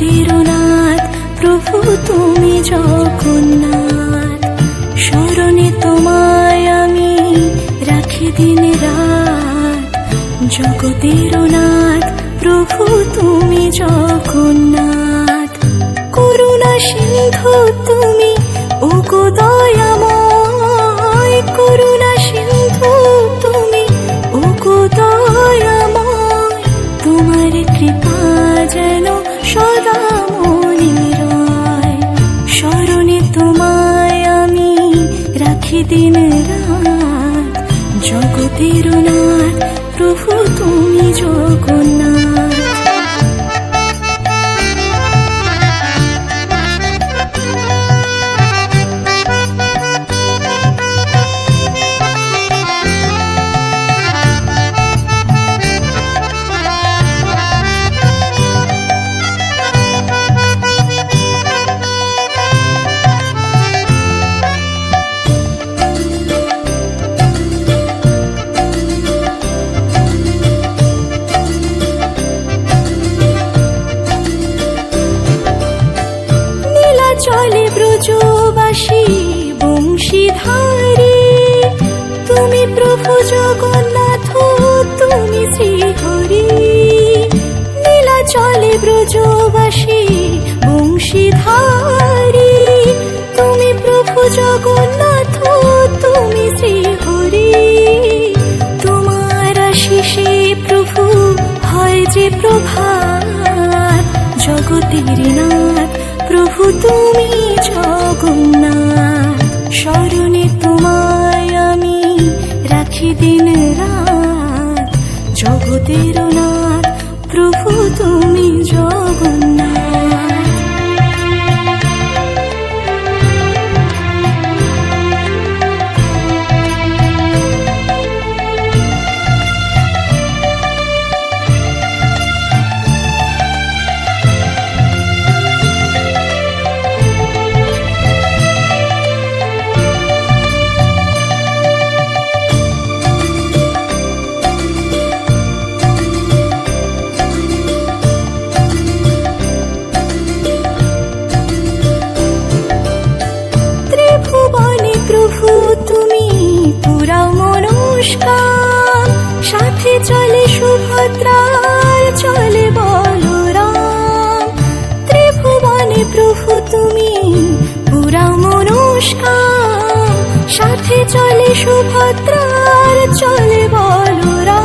জগতের নাথ প্রভু তুমি জগন্নাথ। স্মরণে তোমায় আমি রাখি দিন রাত, জগতের নাথ প্রভু তুমি জগন্নাথ। করুণা সিন্ধু তুমি ওগো দয়াময়, করুণা সিন্ধু তুমি ওগো দয়াময়। তোমার কৃপা যেন সদা মনে রয়, স্মরণে তোমায় আমি রাখি দিন রাত, জগতের নাথ প্রভু তুমি জগন্নাথ। চলে ব্রজবাসী বংশীধারী, তুমি প্রভু জগন্নাথ তুমি শ্রীহরি। নীলা চলে ব্রজবাসী বংশীধারী, তুমি প্রভু জগন্নাথ তুমি শ্রীহরি। তোমার আশিসে প্রভু হয় যে প্রভাত, জগতের নাথ প্রভু তুমি জগন্নাথ। স্মরণে তোমায় আমি রাখি দিন রাত, জগতের নাথ প্রভু তুমি জগন্নাথ। প্রভু তুমি পুরাও মনস্কাম, সাথে চলে সুভদ্রার চলে বলরাম। ত্রিভুবনে প্রভু তুমি পুরাও মনস্কাম, সাথে চলে সুভদ্রার চলে বলরাম।